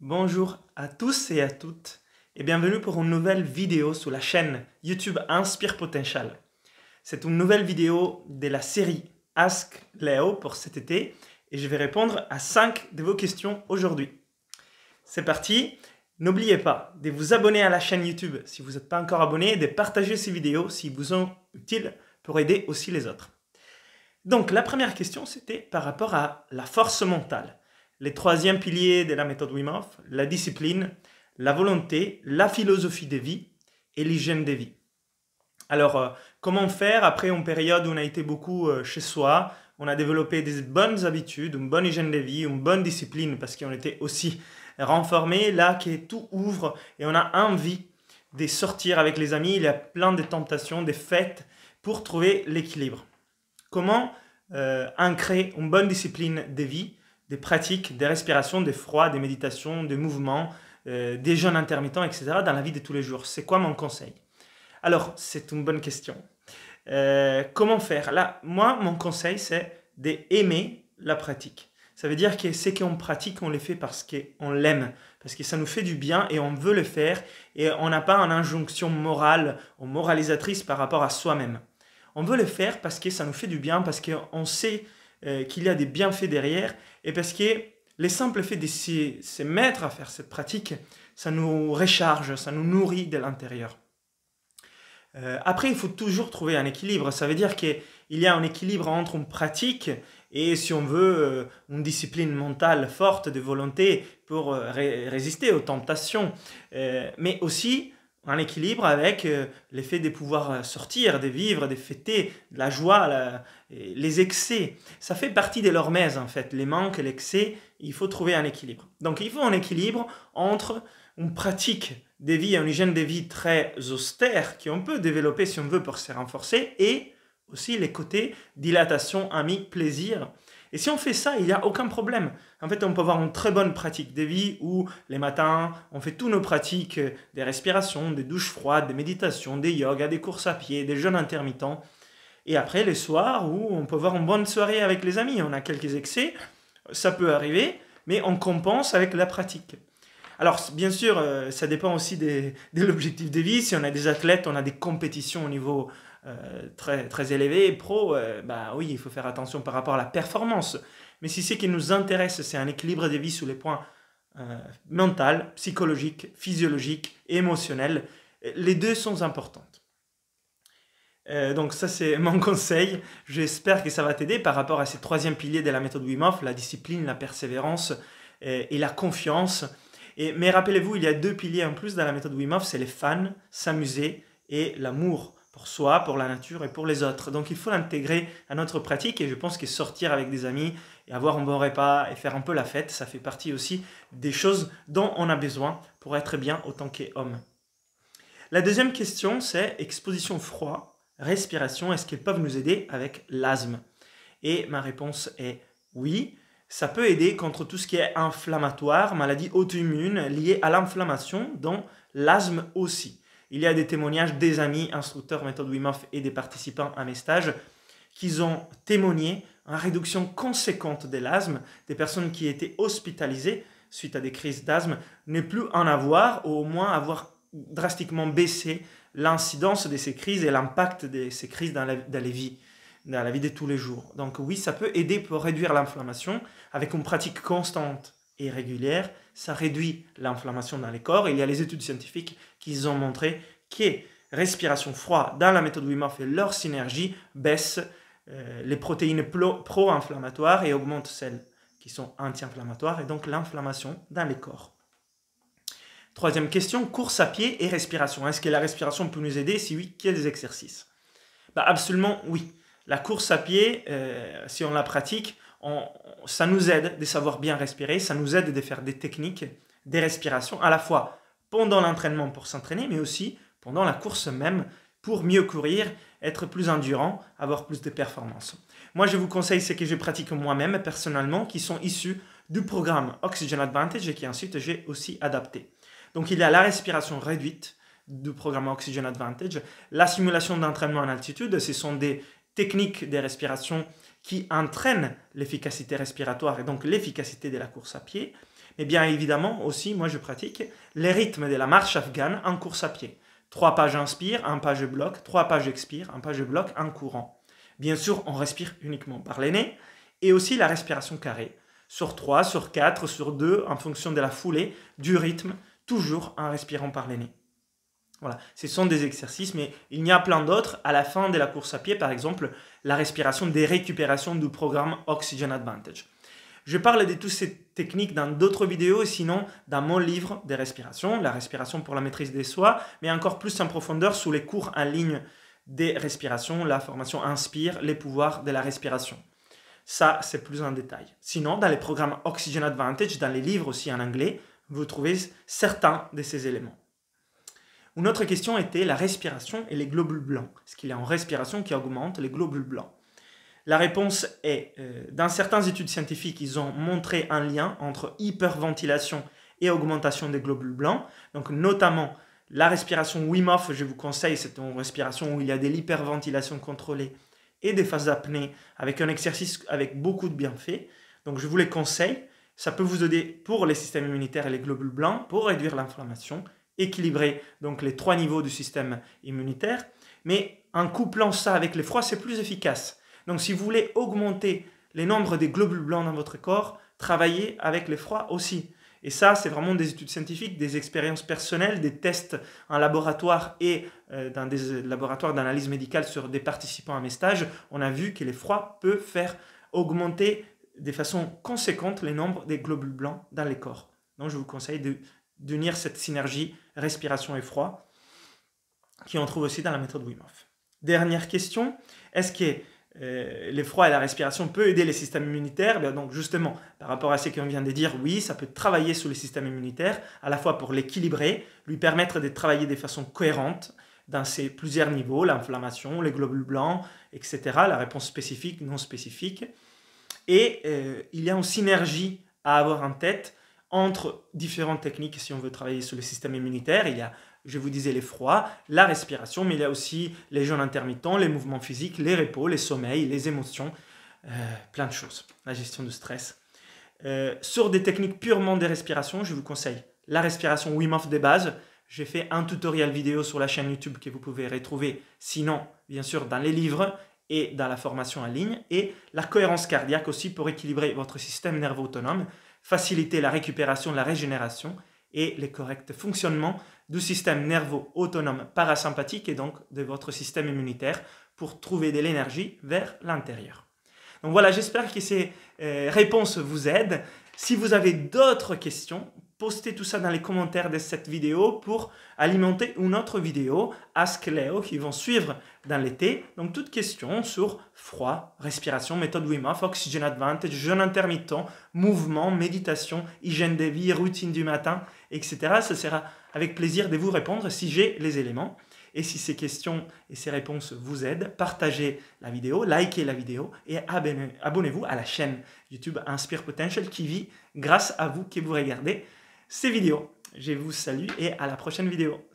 Bonjour à tous et à toutes et bienvenue pour une nouvelle vidéo sur la chaîne YouTube Inspire Potential. C'est une nouvelle vidéo de la série Ask Léo pour cet été et je vais répondre à 5 de vos questions aujourd'hui. C'est parti! N'oubliez pas de vous abonner à la chaîne YouTube si vous n'êtes pas encore abonné et de partager ces vidéos si vous sont utiles pour aider aussi les autres. Donc la première question c'était par rapport à la force mentale. Les troisièmes piliers de la méthode Wim Hof, la discipline, la volonté, la philosophie de vie et l'hygiène de vie. Alors, comment faire après une période où on a été beaucoup chez soi, on a développé des bonnes habitudes, une bonne hygiène de vie, une bonne discipline parce qu'on était aussi renformés, là qui tout ouvre et on a envie de sortir avec les amis, il y a plein de tentations, des fêtes pour trouver l'équilibre. Comment ancrer une bonne discipline de vie, des pratiques, des respirations, des froids, des méditations, des mouvements, des jeûnes intermittents, etc. dans la vie de tous les jours. C'est quoi mon conseil? Alors, c'est une bonne question. Comment faire? Là, moi, mon conseil, c'est d'aimer la pratique. Ça veut dire que ce qu'on pratique, on le fait parce qu'on l'aime, parce que ça nous fait du bien et on veut le faire et on n'a pas une injonction morale ou moralisatrice par rapport à soi-même. On veut le faire parce que ça nous fait du bien, parce qu'on sait qu'il y a des bienfaits derrière et parce que le simple fait de se mettre à faire cette pratique, ça nous recharge, ça nous nourrit de l'intérieur. Après, il faut toujours trouver un équilibre. Ça veut dire qu'il y a un équilibre entre une pratique et, si on veut, une discipline mentale forte de volonté pour résister aux tentations. Mais aussi un équilibre avec l'effet de pouvoir sortir, de vivre, de fêter, de la joie, les excès. Ça fait partie de l'hormèse en fait, les manques, l'excès, il faut trouver un équilibre. Donc il faut un équilibre entre une pratique de vie, une hygiène de vie très austère qu'on peut développer si on veut pour se renforcer et aussi les côtés dilatation, ami, plaisir. Et si on fait ça, il n'y a aucun problème. En fait, on peut avoir une très bonne pratique de vie où les matins, on fait toutes nos pratiques, des respirations, des douches froides, des méditations, des yogas, des courses à pied, des jeûnes intermittents. Et après, les soirs où on peut avoir une bonne soirée avec les amis, on a quelques excès, ça peut arriver, mais on compense avec la pratique. Alors, bien sûr, ça dépend aussi de l'objectif de vie. Si on a des athlètes, on a des compétitions au niveau très, très élevé, pro, bah oui, il faut faire attention par rapport à la performance. Mais si ce qui nous intéresse, c'est un équilibre de vie sur les points mental, psychologique, physiologique et émotionnel, les deux sont importantes. Donc ça, c'est mon conseil. J'espère que ça va t'aider par rapport à ces troisième piliers de la méthode Wim Hof, la discipline, la persévérance et la confiance. Mais rappelez-vous, il y a deux piliers en plus dans la méthode Wim Hof, c'est les fans, s'amuser et l'amour pour soi, pour la nature et pour les autres. Donc il faut l'intégrer à notre pratique et je pense que sortir avec des amis et avoir un bon repas et faire un peu la fête, ça fait partie aussi des choses dont on a besoin pour être bien autant qu'homme. La deuxième question, c'est exposition froid, respiration, est-ce qu'elles peuvent nous aider avec l'asthme? Et ma réponse est oui. Ça peut aider contre tout ce qui est inflammatoire, maladie auto-immune liée à l'inflammation, dont l'asthme aussi. Il y a des témoignages des amis, instructeurs méthode Wim Hof et des participants à mes stages qui ont témoigné une réduction conséquente de l'asthme, des personnes qui étaient hospitalisées suite à des crises d'asthme, ne plus en avoir ou au moins avoir drastiquement baissé l'incidence de ces crises et l'impact de ces crises dans la vie de tous les jours. Donc oui, ça peut aider pour réduire l'inflammation. Avec une pratique constante et régulière, ça réduit l'inflammation dans les corps. Il y a les études scientifiques qui ont montré que respiration froide dans la méthode Wim Hof et leur synergie baisse les protéines pro-inflammatoires et augmente celles qui sont anti-inflammatoires et donc l'inflammation dans les corps. Troisième question, course à pied et respiration. Est-ce que la respiration peut nous aider? Si oui, quels exercices? Absolument oui. La course à pied, si on la pratique, ça nous aide de savoir bien respirer, ça nous aide de faire des techniques, des respirations, à la fois pendant l'entraînement pour s'entraîner, mais aussi pendant la course même, pour mieux courir, être plus endurant, avoir plus de performance. Moi, je vous conseille ce que je pratique moi-même, personnellement, qui sont issus du programme Oxygen Advantage et qui ensuite j'ai aussi adapté. Donc, il y a la respiration réduite du programme Oxygen Advantage, la simulation d'entraînement en altitude, ce sont des techniques de respiration qui entraînent l'efficacité respiratoire et donc l'efficacité de la course à pied. Mais bien évidemment aussi, moi je pratique les rythmes de la marche afghane en course à pied. 3 pas j'inspire, 1 pas je bloque, 3 pas j'expire, 1 pas je bloque en courant. Bien sûr, on respire uniquement par les nez et aussi la respiration carrée. Sur 3, sur 4, sur 2, en fonction de la foulée, du rythme, toujours en respirant par les nez. Voilà, ce sont des exercices, mais il y a plein d'autres. À la fin de la course à pied, par exemple, la respiration des récupérations du programme Oxygen Advantage. Je parle de toutes ces techniques dans d'autres vidéos et sinon dans mon livre des respirations, la respiration pour la maîtrise des soi, mais encore plus en profondeur sous les cours en ligne des respirations, la formation Inspire, les pouvoirs de la respiration. Ça, c'est plus en détail. Sinon, dans les programmes Oxygen Advantage, dans les livres aussi en anglais, vous trouvez certains de ces éléments. Une autre question était la respiration et les globules blancs. Est-ce qu'il y a une respiration qui augmente les globules blancs? La réponse est, dans certaines études scientifiques, ils ont montré un lien entre hyperventilation et augmentation des globules blancs. Donc notamment, la respiration Wim Hof, je vous conseille, c'est une respiration où il y a de l'hyperventilation contrôlée et des phases d'apnée avec un exercice avec beaucoup de bienfaits. Donc je vous les conseille. Ça peut vous aider pour les systèmes immunitaires et les globules blancs, pour réduire l'inflammation, équilibrer donc les 3 niveaux du système immunitaire. Mais en couplant ça avec l'effroi, c'est plus efficace. Donc si vous voulez augmenter les nombres des globules blancs dans votre corps, travaillez avec l'effroi aussi. Et ça, c'est vraiment des études scientifiques, des expériences personnelles, des tests en laboratoire et dans des laboratoires d'analyse médicale sur des participants à mes stages. On a vu que l'effroi peut faire augmenter de façon conséquente les nombres des globules blancs dans les corps. Donc je vous conseille d'unir cette synergie respiration-effroi qui on trouve aussi dans la méthode Wim Hof. Dernière question, est-ce que l'effroi et la respiration peut aider les systèmes immunitaires? Bien, donc justement, par rapport à ce qu'on vient de dire, oui, ça peut travailler sur le système immunitaire, à la fois pour l'équilibrer, lui permettre de travailler de façon cohérente dans ces plusieurs niveaux, l'inflammation, les globules blancs, etc., la réponse spécifique, non spécifique. Et il y a une synergie à avoir en tête entre différentes techniques si on veut travailler sur le système immunitaire. Il y a, je vous disais, l'effroi, la respiration, mais il y a aussi les jeûnes intermittents, les mouvements physiques, les repos, les sommeils, les émotions, plein de choses, la gestion du stress. Sur des techniques purement de respiration, je vous conseille la respiration Wim Hof des bases. J'ai fait un tutoriel vidéo sur la chaîne YouTube que vous pouvez retrouver, sinon, bien sûr, dans les livres et dans la formation en ligne. Et la cohérence cardiaque aussi pour équilibrer votre système nerveux autonome, faciliter la récupération, la régénération et le correct fonctionnement du système nerveux autonome parasympathique et donc de votre système immunitaire pour trouver de l'énergie vers l'intérieur. Donc voilà, j'espère que ces réponses vous aident. Si vous avez d'autres questions, postez tout ça dans les commentaires de cette vidéo pour alimenter une autre vidéo, Ask Léo, qui vont suivre dans l'été. Donc toutes questions sur froid, respiration, méthode Wim Hof, Oxygen Advantage, jeûne intermittent, mouvement, méditation, hygiène de vie, routine du matin, etc. Ce sera avec plaisir de vous répondre si j'ai les éléments. Et si ces questions et ces réponses vous aident, partagez la vidéo, likez la vidéo et abonnez-vous à la chaîne YouTube Inspire Potential qui vit grâce à vous qui vous regardez ces vidéos. Je vous salue et à la prochaine vidéo.